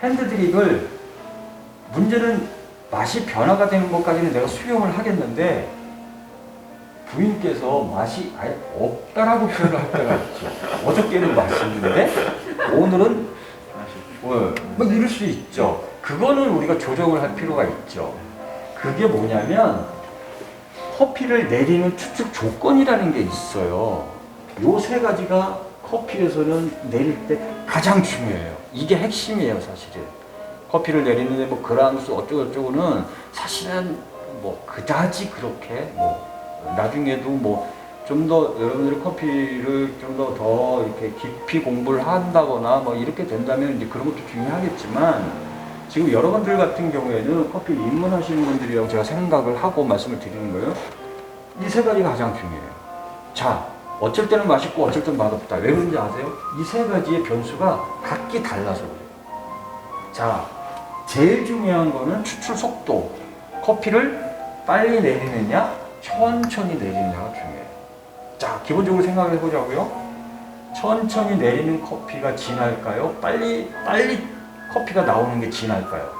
핸드드립을 문제는 맛이 변화가 되는 것까지는 내가 수용을 하겠는데 부인께서 맛이 아예 없다라고 표현을 할 때가 있죠. 어저께는 맛있는데 오늘은 뭐 이럴 수 있죠. 그거는 우리가 조정을 할 필요가 있죠. 그게 뭐냐면 커피를 내리는 추측 조건이라는 게 있어요. 요 세 가지가 커피에서는 내릴 때 가장 중요해요. 이게 핵심이에요, 사실은. 커피를 내리는데 뭐 그랑수 어쩌고저쩌고는 사실은 뭐 그다지 그렇게 뭐 나중에도 뭐 좀 더 여러분들이 커피를 좀 더 이렇게 깊이 공부를 한다거나 뭐 이렇게 된다면 이제 그런 것도 중요하겠지만 지금 여러분들 같은 경우에는 커피 입문하시는 분들이라고 제가 생각을 하고 말씀을 드리는 거예요. 이 세 가지가 가장 중요해요. 자, 어쩔 때는 맛있고 어쩔 때는 맛없다. 왜 그런지 아세요? 이 세 가지의 변수가 각기 달라서 그래요. 자, 제일 중요한 거는 추출 속도. 커피를 빨리 내리느냐, 천천히 내리느냐가 중요해요. 자, 기본적으로 생각해 보자고요. 천천히 내리는 커피가 진할까요? 빨리 커피가 나오는 게 진할까요?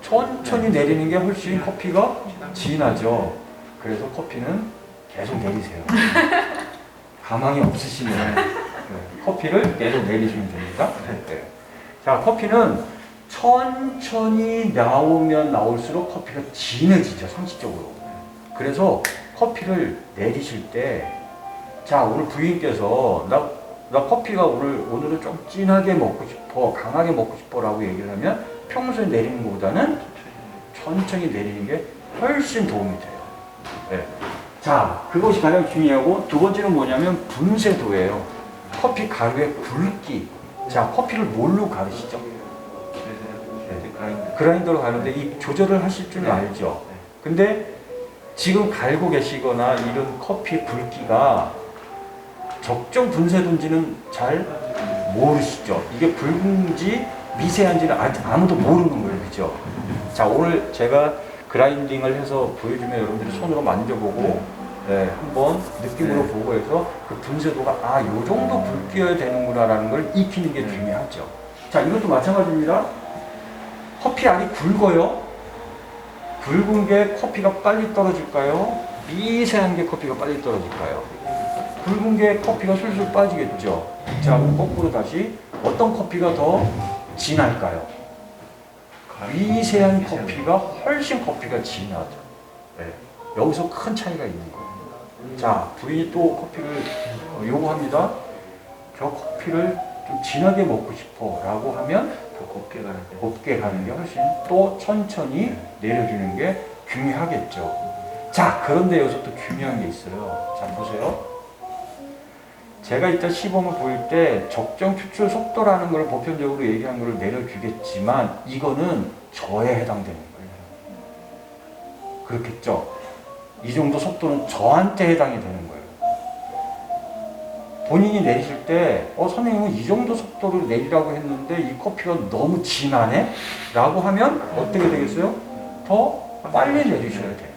천천히 내리는 게 훨씬 커피가 진하죠. 그래서 커피는 계속 내리세요. 가망이 없으시면 커피를 계속 내리시면 됩니다. 네. 자, 커피는 천천히 나오면 나올수록 커피가 진해지죠, 상식적으로. 그래서 커피를 내리실 때, 자, 오늘 부인께서 나 커피가 오늘은 좀 진하게 먹고 싶어, 강하게 먹고 싶어 라고 얘기를 하면 평소에 내리는 것보다는 천천히 내리는 게 훨씬 도움이 돼요. 네. 자, 그것이 가장 중요하고 두 번째는 뭐냐면 분쇄도예요. 커피 가루의 굵기. 자, 커피를 뭘로 가르시죠? 네. 그라인더로 가는데 이 조절을 하실 줄 알죠? 근데 지금 갈고 계시거나 이런 커피의 굵기가 적정 분쇄도인지는 잘 모르시죠? 이게 굵은지 미세한지는 아무도 모르는 거예요. 그죠? 자, 오늘 제가 그라인딩을 해서 보여주면 여러분들이 손으로 만져보고 네, 한번 느낌으로 보고 해서 그 분쇄도가 요 정도 굵기여야 되는구나 라는 걸 익히는 게 중요하죠. 자, 이것도 마찬가지입니다. 커피 알이 굵어요. 굵은 게 커피가 빨리 떨어질까요? 미세한 게 커피가 빨리 떨어질까요? 굵은 게 커피가 술술 빠지겠죠. 자, 거꾸로 다시 어떤 커피가 더 진할까요? 미세한 커피가 훨씬 커피가 진하죠. 네. 여기서 큰 차이가 있는 거예요. 자, 부인이 또 커피를 요구합니다. 저 커피를 좀 진하게 먹고 싶어 라고 하면 더 곱게 가는 게 훨씬 또 천천히 내려주는 게 중요하겠죠. 자, 그런데 여기서 또 중요한 게 있어요. 자, 보세요. 제가 이따 시범을 보일 때 적정 추출 속도라는 걸 보편적으로 얘기한 걸 내려주겠지만 이거는 저에 해당되는 거예요. 그렇겠죠? 이 정도 속도는 저한테 해당이 되는 거예요. 본인이 내리실 때 선생님은 이 정도 속도를 내리라고 했는데 이 커피가 너무 진하네? 라고 하면 어떻게 되겠어요? 더 빨리 내리셔야 돼요.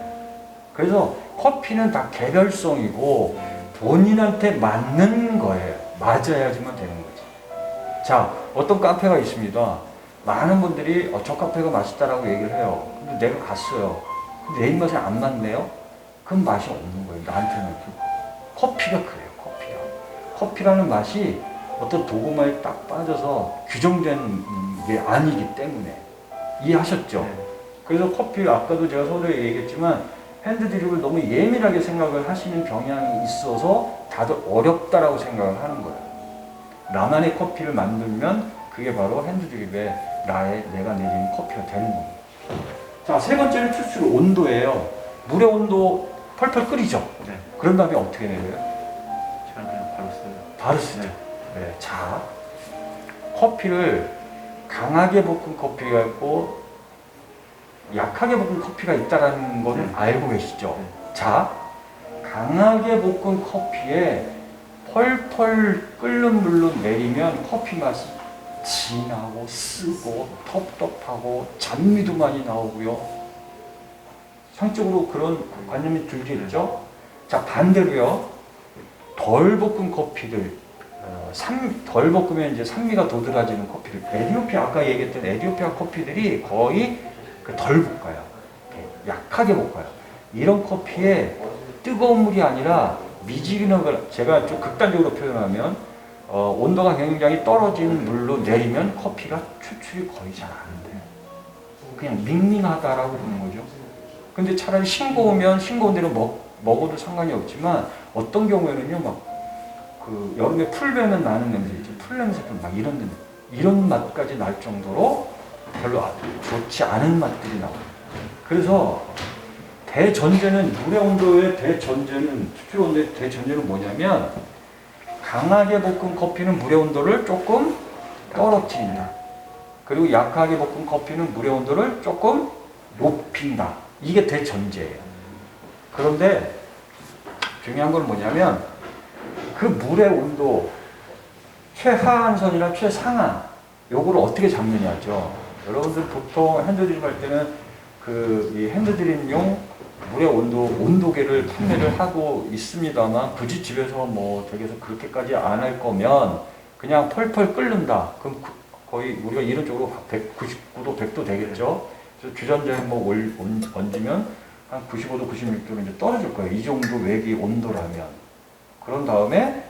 그래서 커피는 다 개별성이고 본인한테 맞는 거예요. 맞아야지만 되는 거지. 자, 어떤 카페가 있습니다. 많은 분들이 저 카페가 맛있다라고 얘기를 해요. 근데 내가 갔어요. 근데 내 입맛에 안 맞네요? 그럼 맛이 없는 거예요. 나한테는. 커피가 그래요. 커피라는 맛이 어떤 도구마에 딱 빠져서 규정된 게 아니기 때문에. 이해하셨죠? 네. 그래서 커피, 아까도 제가 서두에 얘기했지만 핸드드립을 너무 예민하게 생각을 하시는 경향이 있어서 다들 어렵다라고 생각을 하는 거예요. 나만의 커피를 만들면 그게 바로 핸드드립에 내가 내리는 커피가 되는 겁니다. 자, 세 번째는 추출 온도예요. 물의 온도 펄펄 끓이죠? 네. 그런 다음에 어떻게 내려요? 바로 쓰죠. 네. 자, 커피를 강하게 볶은 커피가 있고 약하게 볶은 커피가 있다는 거는 알고 계시죠? 자, 강하게 볶은 커피에 펄펄 끓는 물로 내리면 커피 맛이 진하고 쓰고 텁텁하고 잔미도 많이 나오고요. 상적으로 그런 관념이 들겠죠? 자, 반대로요. 덜 볶은 커피들 덜 볶으면 이제 산미가 도드라지는 커피를, 에티오피아, 아까 얘기했던 에티오피아 커피들이 거의 덜 볶아요. 약하게 볶아요. 이런 커피에 뜨거운 물이 아니라 미지근한, 제가 좀 극단적으로 표현하면 온도가 굉장히 떨어진 물로 내리면 커피가 추출이 거의 잘 안 돼요. 그냥 밍밍하다라고 보는 거죠. 근데 차라리 싱거우면 싱거운 대로 먹어도 상관이 없지만 어떤 경우에는요, 막 여름에 풀 베면 나는 냄새 있죠. 풀 냄새도 막 이런 맛까지 날 정도로 별로 좋지 않은 맛들이 나와요. 그래서 대전제는, 물의 온도의 대전제는, 추출 온도의 대전제는 뭐냐면, 강하게 볶은 커피는 물의 온도를 조금 떨어뜨린다. 그리고 약하게 볶은 커피는 물의 온도를 조금 높인다. 이게 대전제예요. 그런데 중요한 건 뭐냐면, 그 물의 온도, 최하한선이나 최상한, 요거를 어떻게 잡느냐죠. 여러분들 보통 핸드드립 할 때는 이 핸드드립용 물의 온도계를 판매를 하고 있습니다만, 굳이 집에서 뭐 댁에서 그렇게까지 안 할 거면 그냥 펄펄 끓는다. 그럼 거의 우리가 이론적으로 99도, 100도 되겠죠. 그래서 주전자에 뭐 얹으면 한 95도, 96도로 이제 떨어질 거예요. 이 정도 외기 온도라면. 그런 다음에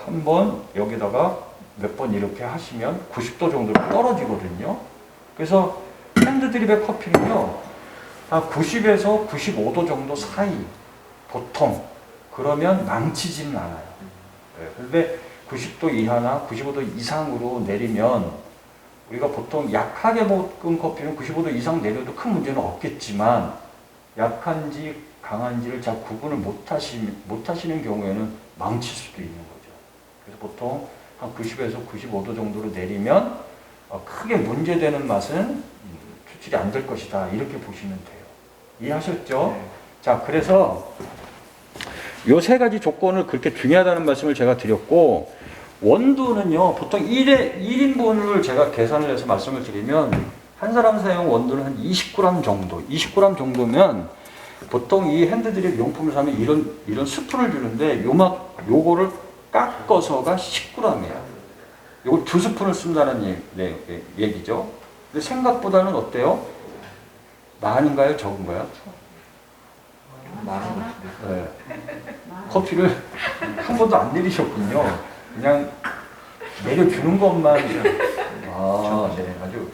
한번 여기다가 몇 번 이렇게 하시면 90도 정도로 떨어지거든요. 그래서 핸드드립의 커피는요, 90에서 95도 정도 사이, 보통 그러면 망치지는 않아요. 그런데 90도 이하나 95도 이상으로 내리면, 우리가 보통 약하게 볶은 커피는 95도 이상 내려도 큰 문제는 없겠지만, 약한지 강한지를 잘 구분을 못 하시는 경우에는 망칠 수도 있는 거죠. 그래서 보통 한 90에서 95도 정도로 내리면 크게 문제되는 맛은 추출이 안 될 것이다. 이렇게 보시면 돼요. 이해하셨죠? 네. 자, 그래서 요 세 가지 조건을 그렇게 중요하다는 말씀을 제가 드렸고, 원두는요, 보통 1인분을 제가 계산을 해서 말씀을 드리면, 한 사람 사용 원두는 한 20g 정도, 20g 정도면, 보통 이 핸드드립 용품을 사면 이런 스푼을 주는데, 요거를 깎아서가 10g이에요. 요걸 2스푼을 쓴다는 얘기죠. 근데 생각보다는 어때요? 많은가요? 적은가요? 많은 것 같은데. 네. 커피를 한 번도 안 내리셨군요. 그냥 내려주는 것만. 네. 아주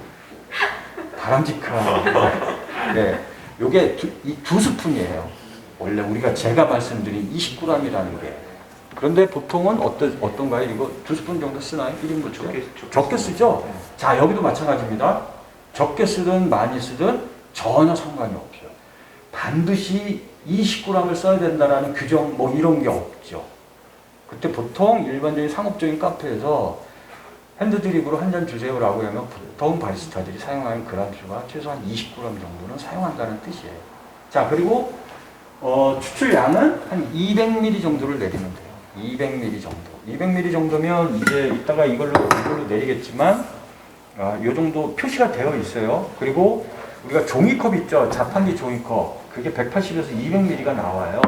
바람직한. 네. 요게 2스푼이에요. 원래 제가 말씀드린 20g이라는 게. 그런데 보통은 어떤가요? 이거 2스푼 정도 쓰나요? 1인분 적게 쓰죠? 네. 자, 여기도 마찬가지입니다. 적게 쓰든 많이 쓰든 전혀 상관이 없어요. 반드시 20g을 써야 된다라는 규정 뭐 이런 게 없죠. 그때 보통 일반적인 상업적인 카페에서 핸드드립으로 한 잔 주세요라고 하면 보통 바리스타들이 사용하는 그람수가 최소한 20g 정도는 사용한다는 뜻이에요. 자, 그리고 추출량은 한 200ml 정도를 내리면 돼요. 200ml 정도. 200ml 정도면 이제 이따가 이걸로 내리겠지만, 요 정도 표시가 되어 있어요. 그리고 우리가 종이컵 있죠? 자판기 종이컵. 그게 180에서 200ml가 나와요.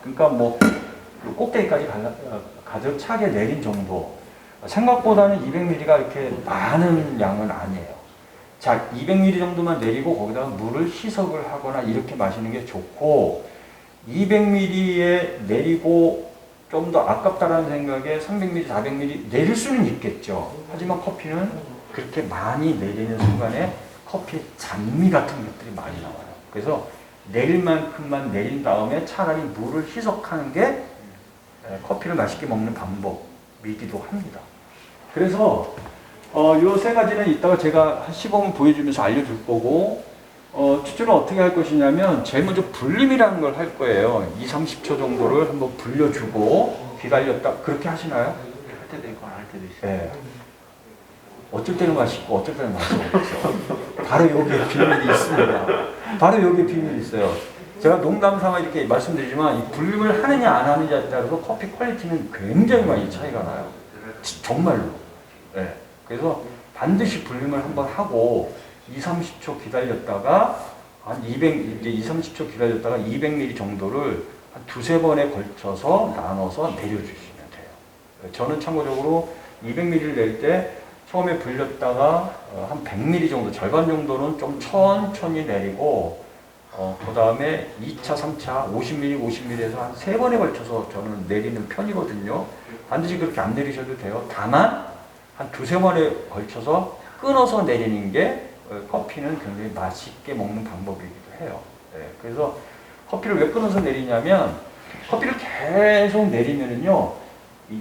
그러니까 뭐 꼭대기까지 가득 차게 내린 정도. 생각보다는 200ml가 이렇게 많은 양은 아니에요. 자, 200ml 정도만 내리고 거기다가 물을 희석을 하거나 이렇게 마시는 게 좋고, 200ml에 내리고 좀 더 아깝다라는 생각에 300ml, 400ml 내릴 수는 있겠죠. 하지만 커피는 그렇게 많이 내리는 순간에 커피의 잔미 같은 것들이 많이 나와요. 그래서 내릴 만큼만 내린 다음에 차라리 물을 희석하는 게 커피를 맛있게 먹는 방법이기도 합니다. 그래서 요 세 가지는 이따가 제가 시범을 보여주면서 알려줄 거고, 추출은 어떻게 할 것이냐면 제일 먼저 불림이라는 걸 할 거예요. 2-30초 정도를 한번 불려주고 기다렸다. 그렇게 하시나요? 할 때도 있고 안 할 때도 있어요. 네. 어쩔 때는 맛있고 어쩔 때는 맛이 없죠. 바로 여기에 비밀이 있습니다. 바로 여기에 비밀이 있어요. 제가 농담삼아 이렇게 말씀드리지만 이 불림을 하느냐 안 하느냐에 따라서 커피 퀄리티는 굉장히 많이 차이가 나요. 정말로. 네. 그래서 반드시 불림을 한번 하고 2-30초 기다렸다가 이제 2-30초 기다렸다가 200ml 정도를 한 2-3번에 걸쳐서 나눠서 내려주시면 돼요. 저는 참고적으로 200ml를 낼 때 처음에 불렸다가 한 100ml 정도, 절반 정도는 좀 천천히 내리고 그 다음에 2차, 3차 50ml, 50ml에서 한 3번에 걸쳐서 저는 내리는 편이거든요. 반드시 그렇게 안 내리셔도 돼요. 다만 한 2-3번에 걸쳐서 끊어서 내리는 게 커피는 굉장히 맛있게 먹는 방법이기도 해요. 네, 그래서 커피를 왜 끊어서 내리냐면 커피를 계속 내리면은요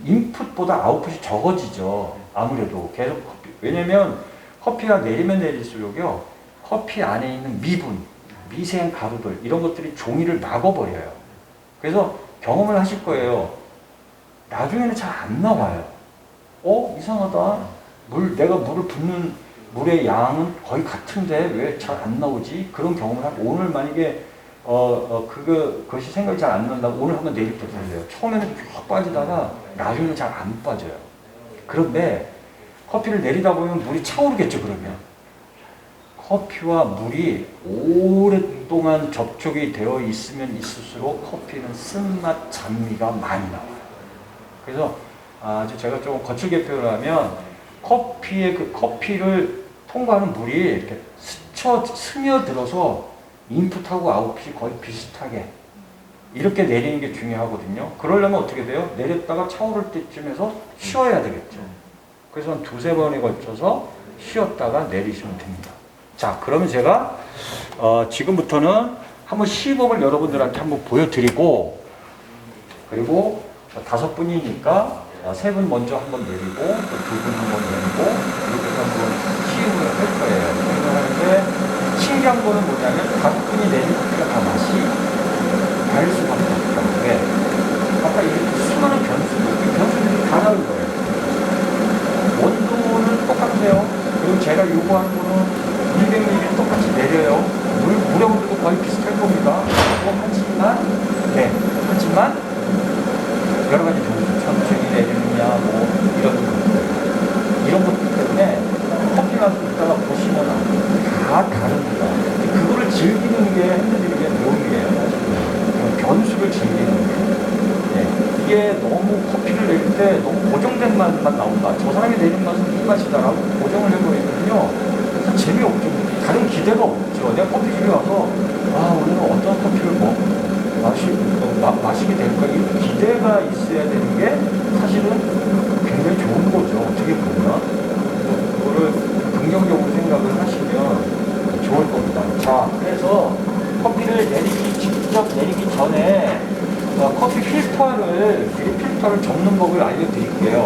인풋보다 아웃풋이 적어지죠. 아무래도 계속 커피, 왜냐면 커피가 내리면 내릴수록요 커피 안에 있는 미분, 미세한 가루들 이런 것들이 종이를 막아버려요. 그래서 경험을 하실 거예요. 나중에는 잘 안 나와요. 이상하다. 내가 물을 붓는 물의 양은 거의 같은데 왜 잘 안 나오지? 그런 경험을 하고 오늘 만약에 그것이 생각이 잘 안 난다고 오늘 한번 내릴 때 보세요. 처음에는 쭉 빠지다가 나중에는 잘 안 빠져요. 그런데 커피를 내리다 보면 물이 차오르겠죠, 그러면. 커피와 물이 오랫동안 접촉이 되어 있으면 있을수록 커피는 쓴맛, 잔미가 많이 나와요. 그래서 아주 제가 좀 거칠게 표현하면 커피를 통과하는 물이 이렇게 스며들어서 인풋하고 아웃풋이 거의 비슷하게 이렇게 내리는 게 중요하거든요. 그러려면 어떻게 돼요? 내렸다가 차오를 때쯤에서 쉬어야 되겠죠. 그래서 한 2-3번에 걸쳐서 쉬었다가 내리시면 됩니다. 자, 그러면 제가 지금부터는 한번 시범을 여러분들한테 한번 보여드리고 그리고 5분이니까 3분 먼저 한번 내리고 또 2분 한번 내리고 이렇게 한번 시음을 할 거예요. 이걸 하는데 신기한 거는 뭐냐면 5분이 내린 커피가 다 맛이 다를 수밖에 없다. 왜? 아까 이 수많은 변수들이 다 다른 거예요. 원도는 똑같아요. 그리고 제가 요구하는 거는 200ml 똑같이 내려요. 물의 온도도 거의 비슷할 겁니다. 하지만 여러 가지 변수, 천천히 내리느냐, 이런 것들 때문에 커피 맛을 이따가 보시면 다 다릅니다. 그거를 즐기는 게 핸드드립의 묘미예요. 변수를 즐기는 게. 이게 너무 커피를 내릴 때 너무 고정된 맛만 나온다. 저 사람이 내린 맛은 이 맛이다라고 고정을 해버리면요. 그래서 재미없죠. 다른 기대가 없죠. 내가 커피집에 와서 오늘은 어떤 커피를 마시게 될까? 이 기대가 있어야 되는 게 사실은 굉장히 좋은 거죠. 어떻게 보면. 그거를 긍정적으로 생각을 하시면 좋을 겁니다. 자, 그래서 커피를 직접 내리기 전에 커피 필터를 접는 법을 알려드릴게요.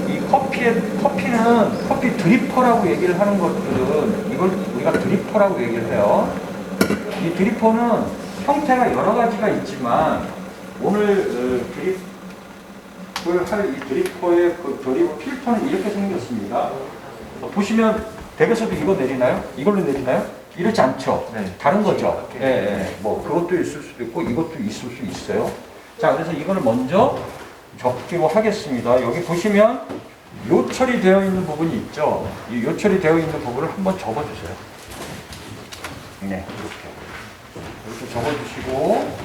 이 커피는 커피 드리퍼라고 얘기를 하는 것들은 이걸 우리가 드리퍼라고 얘기를 해요. 이 드리퍼는 형태가 여러 가지가 있지만 오늘 드립을 할 이 드리퍼의 드립 필터는 이렇게 생겼습니다. 보시면 댁에서도 이거 내리나요? 이걸로 내리나요? 이렇지 않죠? 네. 다른 거죠? 네. 그것도 있을 수도 있고 이것도 있을 수 있어요. 자, 그래서 이거를 먼저 접기로 하겠습니다. 여기 보시면 요철이 되어 있는 부분이 있죠? 이 요철이 되어 있는 부분을 한번 접어주세요. 네, 이렇게 접어주시고,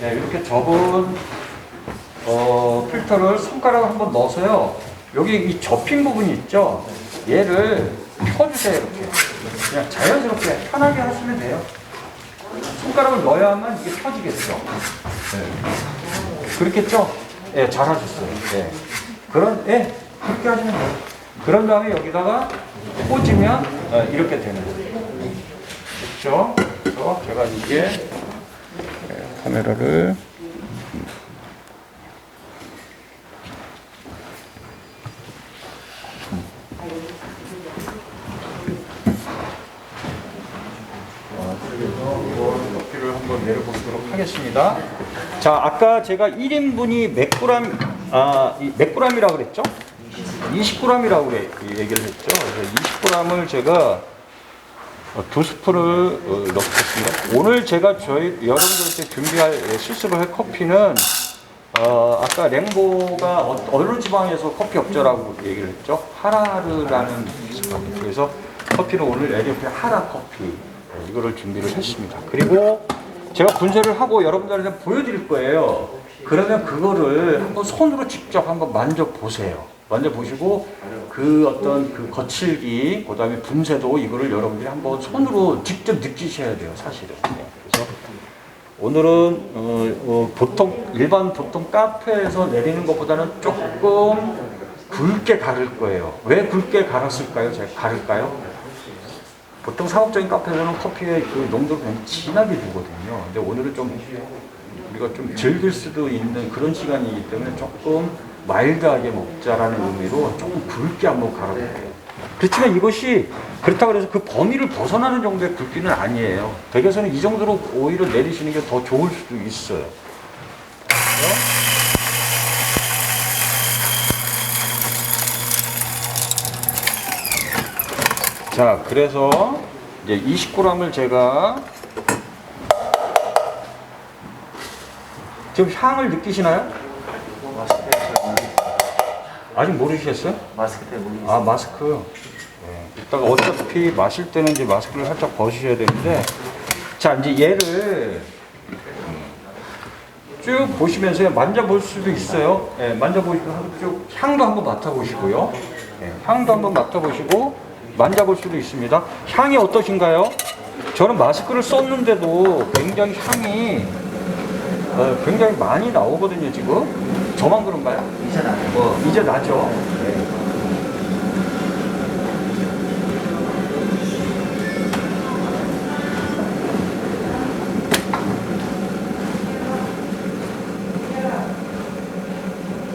네, 이렇게 접은 필터를 손가락을 한번 넣어서요. 여기 이 접힌 부분이 있죠? 얘를 펴주세요. 이렇게 그냥 자연스럽게 편하게 하시면 돼요. 손가락을 넣어야만 이게 펴지겠죠. 네. 그렇겠죠? 네, 잘하셨어요. 네. 그렇게 하시면 돼요. 그런 다음에 여기다가 꽂으면 이렇게 되는 거예요. 그렇죠? 그래서 제가 이게 카메라를 높이를 한번 내려보도록 하겠습니다. 자, 아까 제가 1인분이 몇 그램, 몇 그램이라고 그랬죠? 20g이라고 얘기를 했죠. 그래서 20g을 제가 2스푼을 넣겠습니다. 오늘 제가 여러분들한테 준비할 실습을 할 커피는 아까 랭보가 어느 지방에서 커피 업자라고 얘기를 했죠. 하라르라는 지방이에요. 그래서 커피는 오늘 에리오피아 하라 커피 이거를 준비를 했습니다. 그리고 제가 분쇄를 하고 여러분들한테 보여드릴 거예요. 그러면 그거를 한번 손으로 직접 한번 만져보세요. 만져보시고 그 어떤 그 거칠기, 그 다음에 분쇄도 이거를 여러분들이 한번 손으로 직접 느끼셔야 돼요, 사실은. 그래서 오늘은 보통 일반 보통 카페에서 내리는 것보다는 조금 굵게 가를 거예요. 왜 굵게 갈았을까요? 제가 가를까요? 보통 상업적인 카페에서는 커피의 그 농도를 굉장히 진하게 주거든요. 근데 오늘은 좀 우리가 좀 즐길 수도 있는 그런 시간이기 때문에 조금 마일드하게 먹자라는 의미로 조금 굵게 한번 갈아볼게요. 그렇지만 이것이 그렇다고 해서 그 범위를 벗어나는 정도의 굵기는 아니에요. 댁에서는 이 정도로 오히려 내리시는 게 더 좋을 수도 있어요. 자, 그래서 이제 20g을 제가 지금 향을 느끼시나요? 아직 모르시겠어요? 마스크 때문에 모르겠어요. 아, 마스크. 네. 이따가 어차피 마실 때는 이제 마스크를 살짝 벗으셔야 되는데, 자, 이제 얘를 쭉 보시면서 만져볼 수도 있어요. 네, 만져보시고 쭉 향도 한번 맡아보시고요. 네, 향도 한번 맡아보시고 만져볼 수도 있습니다. 향이 어떠신가요? 저는 마스크를 썼는데도 굉장히 향이 굉장히 많이 나오거든요, 지금. 저만 그런가요? 이제 나요. 이제 나죠. 네.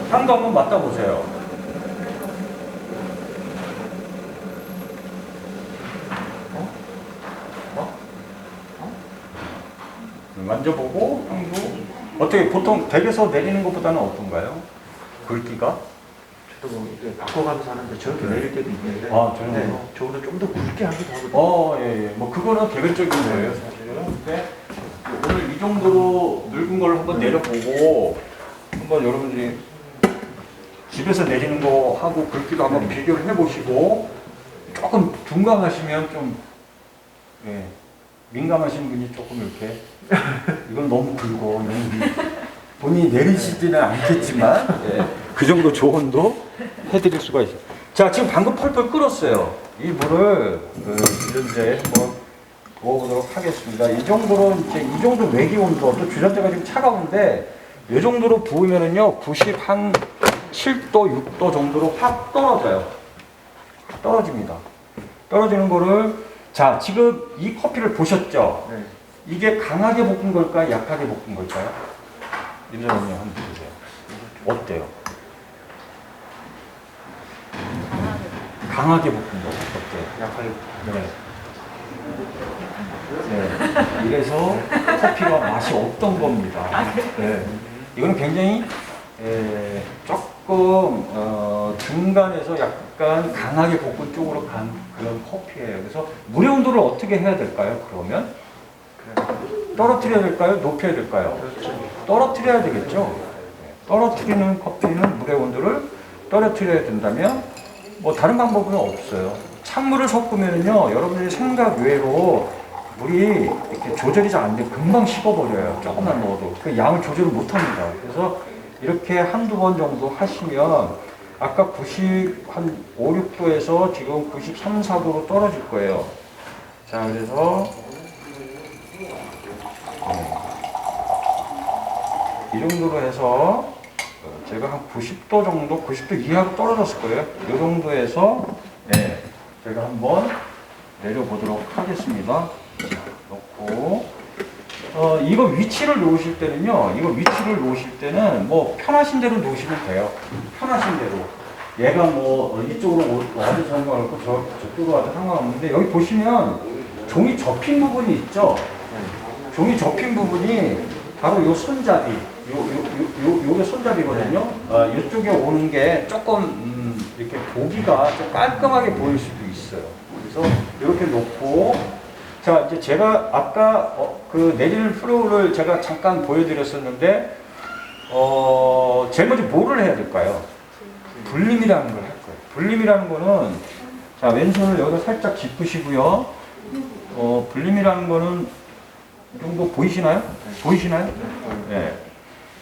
향도 한번 맡아보세요. 만져보고 향도 어떻게 보통 댁에서 내리는 것보다는 어떤가요? 굵기가? 저도 뭐 이제 바꿔가면서 하는데 저렇게 내릴 때도 있는데. 아, 저는 네, 저보다 좀 더 굵게 하기도 하거든요. 예, 예. 뭐 그거는 개별적인 거예요, 사실은. 근데 오늘 이 정도로 늙은 걸 한번 내려보고 한번 여러분들이 집에서 내리는 거 하고 굵기도 한번 비교를 해보시고 조금 둔감하시면 좀 예, 민감하신 분이 조금 이렇게 이건 너무 굵고 본인이 내리시지는 않겠지만 예, 그 정도 조언도 해드릴 수가 있어요. 자, 지금 방금 펄펄 끓었어요. 이 물을 이제 한번 부어보도록 하겠습니다. 이 정도로 이제 이 정도 외기 온도 또 주전자가 지금 차가운데 이 정도로 부으면은요 97도 6도 정도로 확 떨어져요. 떨어집니다. 떨어지는 거를 자 지금 이 커피를 보셨죠? 네. 이게 강하게 볶은 걸까요? 약하게 볶은 걸까요? 임사원님 한번 보세요. 어때요? 강하게 볶은 거 어때요? 약하게. 네. 네. 이래서 커피가 맛이 없던 겁니다. 네. 이거는 굉장히 조금 중간에서 약간 강하게 볶은 쪽으로 간 그런 커피예요. 그래서 물의 온도를 어떻게 해야 될까요? 그러면 떨어뜨려야 될까요? 높여야 될까요? 떨어뜨려야 되겠죠. 떨어뜨리는 커피는 물의 온도를 떨어뜨려야 된다면 뭐 다른 방법은 없어요. 찬물을 섞으면요, 여러분들이 생각 외로 물이 이렇게 조절이 잘 안 돼 금방 식어버려요. 조금만 넣어도 그 양을 조절을 못합니다. 그래서 이렇게 한두 번 정도 하시면 아까 90한 5, 6도에서 지금 93, 4도로 떨어질 거예요. 자, 그래서 이 정도로 해서 제가 한 90도 정도, 90도 이하로 떨어졌을 거예요. 이 정도에서 네, 제가 한번 내려보도록 하겠습니다. 자, 넣고 이거 위치를 놓으실 때는요. 이거 위치를 놓으실 때는 뭐 편하신 대로 놓으시면 돼요. 편하신 대로. 얘가 뭐 이쪽으로 와도 상관없고 저쪽으로 와도 상관없는데 여기 보시면 종이 접힌 부분이 있죠. 종이 접힌 부분이 바로 요 손잡이, 요게 손잡이거든요. 이쪽에 오는 게 조금 이렇게 보기가 좀 깔끔하게 보일 수도 있어요. 그래서 이렇게 놓고, 자 이제 제가 아까 그 내리는 플로우를 제가 잠깐 보여드렸었는데, 제일 먼저 뭐를 해야 될까요? 불림이라는 걸 할 거예요. 불림이라는 거는 자 왼손을 여기다 살짝 짚으시고요. 불림이라는 거는 이 정도 보이시나요? 보이시나요? 네.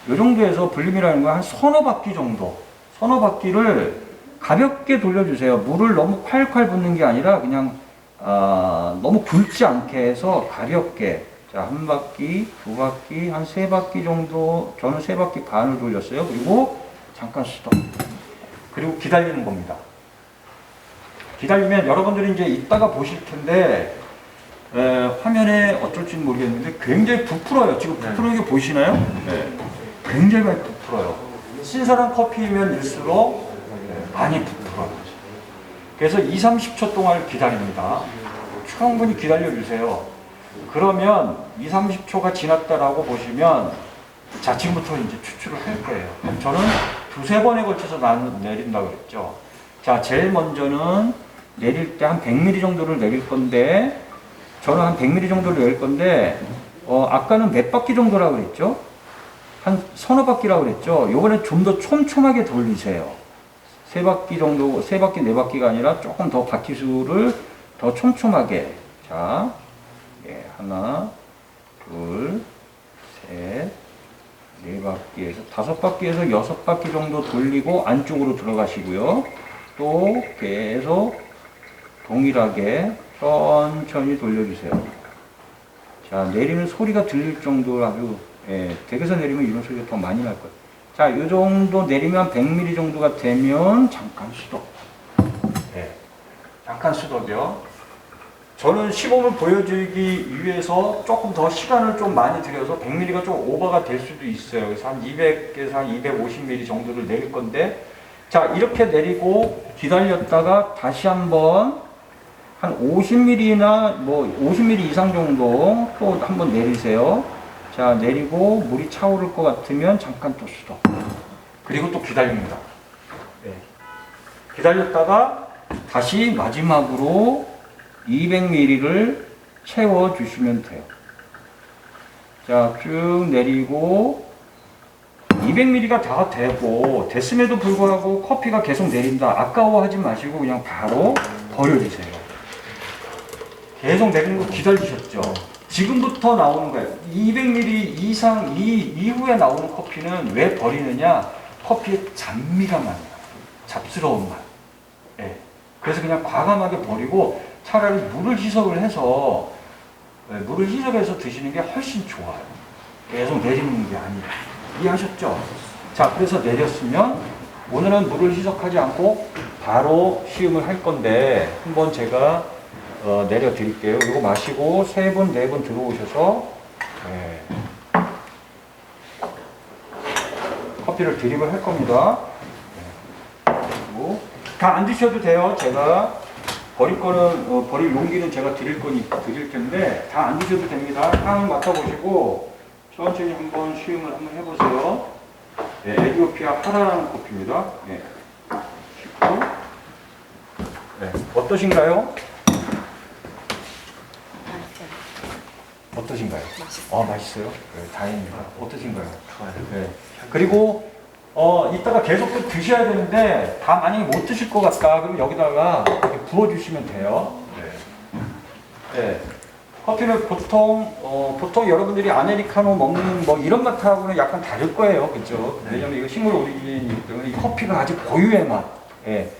이 정도에서 불림이라는 건 한 서너 바퀴 정도, 서너 바퀴를 가볍게 돌려주세요. 물을 너무 콸콸 붓는 게 아니라 그냥 너무 굵지 않게 해서 가볍게. 자, 한 바퀴, 두 바퀴, 한 세 바퀴 정도, 저는 세 바퀴 반을 돌렸어요. 그리고 잠깐 스톱. 그리고 기다리는 겁니다. 기다리면 여러분들이 이제 이따가 보실 텐데, 화면에 어쩔지 모르겠는데 굉장히 부풀어요. 지금 부풀어는 게 보이시나요? 네. 굉장히 많이 부풀어요. 신선한 커피면 일수록 많이 부풀어요. 그래서 2, 30초 동안 기다립니다. 충분히 기다려주세요. 그러면 2, 30초가 지났다라고 보시면 자, 지금부터 이제 추출을 할 거예요. 저는 두세 번에 걸쳐서 내린다고 그랬죠. 자, 제일 먼저는 내릴 때 한 100ml 정도를 내릴 건데, 저는 한 100ml 정도를 내릴 건데, 아까는 몇 바퀴 정도라고 그랬죠? 한 서너 바퀴라고 그랬죠? 요번에 좀 더 촘촘하게 돌리세요. 세 바퀴 정도, 세 바퀴, 네 바퀴가 아니라 조금 더 바퀴 수를 더 촘촘하게. 자, 예, 하나, 둘, 셋, 네 바퀴에서, 다섯 바퀴에서 여섯 바퀴 정도 돌리고 안쪽으로 들어가시고요. 또 계속 동일하게 천천히 돌려주세요. 자, 내리는 소리가 들릴 정도로 아주, 댁에서 내리면 이런 소리가 더 많이 날 거예요. 자, 이 정도 내리면 100ml 정도가 되면 잠깐 스톱. 네, 잠깐 스톱이요. 저는 시범을 보여주기 위해서 조금 더 시간을 좀 많이 들여서 100ml가 좀 오버가 될 수도 있어요. 그래서 한 200에서 한 250ml 정도를 내릴 건데, 자, 이렇게 내리고 기다렸다가 다시 한번 한 50ml나 뭐 50ml 이상 정도 또 한번 내리세요. 자, 내리고 물이 차오를 것 같으면 잠깐 또 스톱. 그리고 또 기다립니다. 네. 기다렸다가 다시 마지막으로 200ml를 채워주시면 돼요. 자, 쭉 내리고 200ml가 다 되고 됐음에도 불구하고 커피가 계속 내린다. 아까워하지 마시고 그냥 바로 버려주세요. 계속 내리는 거 기다리셨죠? 지금부터 나오는 거예요. 200ml 이상 이후에 나오는 커피는 왜 버리느냐? 커피에 잡미가 많아요. 잡스러운 맛. 네. 그래서 그냥 과감하게 버리고 차라리 물을 희석을 해서 드시는 게 훨씬 좋아요. 계속 내리는 게 아니라. 이해하셨죠? 자, 그래서 내렸으면 오늘은 물을 희석하지 않고 바로 시음을 할 건데 한번 제가 내려드릴게요. 이거 마시고 세 번, 네 번 들어오셔서 커피를 드립을 할 겁니다. 다 안 드셔도 돼요. 제가 버릴 거는 버릴 용기는 제가 드릴 텐데 다 안 드셔도 됩니다. 향을 맡아보시고 천천히 한번 시음을 한번 해보세요. 네, 에티오피아 하라라는 커피입니다. 네. 식후. 네. 어떠신가요? 어떠신가요? 맛있어요. 맛있어요? 네, 다행입니다. 어떠신가요? 좋아요. 네. 그리고 이따가 계속 또 드셔야 되는데 다 만약에 못 드실 것 같다 그러면 여기다가 이렇게 부어주시면 돼요. 네. 네. 커피는 보통 여러분들이 아메리카노 먹는 뭐 이런 맛하고는 약간 다를 거예요, 그렇죠? 네. 왜냐면 이거 식물 오리진이기 때문에 이 커피가 아주 고유의 맛. 예.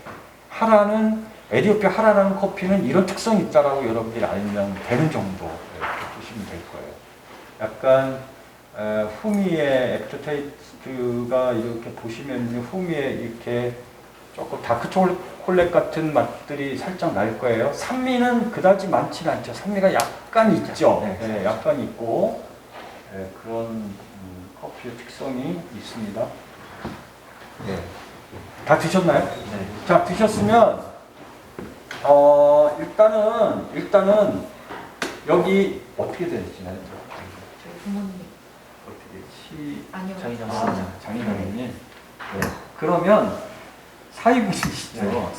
하라는 에티오피아 하라라는 커피는 이런 특성이 있다라고 여러분들이 알면 되는 정도 드시면 될 거예요. 약간 후미의 애프터테이스트가 이렇게 보시면 후미에 이렇게 조금 다크 초콜릿 같은 맛들이 살짝 날 거예요. 산미는 그다지 많지는 않죠. 산미가 약간 있죠. 네, 약간 있고 그런 커피의 특성이 있습니다. 네. 다 드셨나요? 네. 자, 드셨으면 일단은 여기 어떻게 되시나요? 저희 부모님. 어떻게 아니요. 장인어른이. 네. 그러면 사위분이시죠.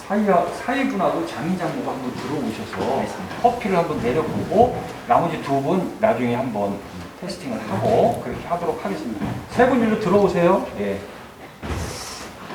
사위분하고 장인장모가 한번 들어오셔서 커피를 한번 내려보고 나머지 두 분 나중에 한번 테스팅을 하고 그렇게 하도록 하겠습니다. 세 분 일로 들어오세요. 예.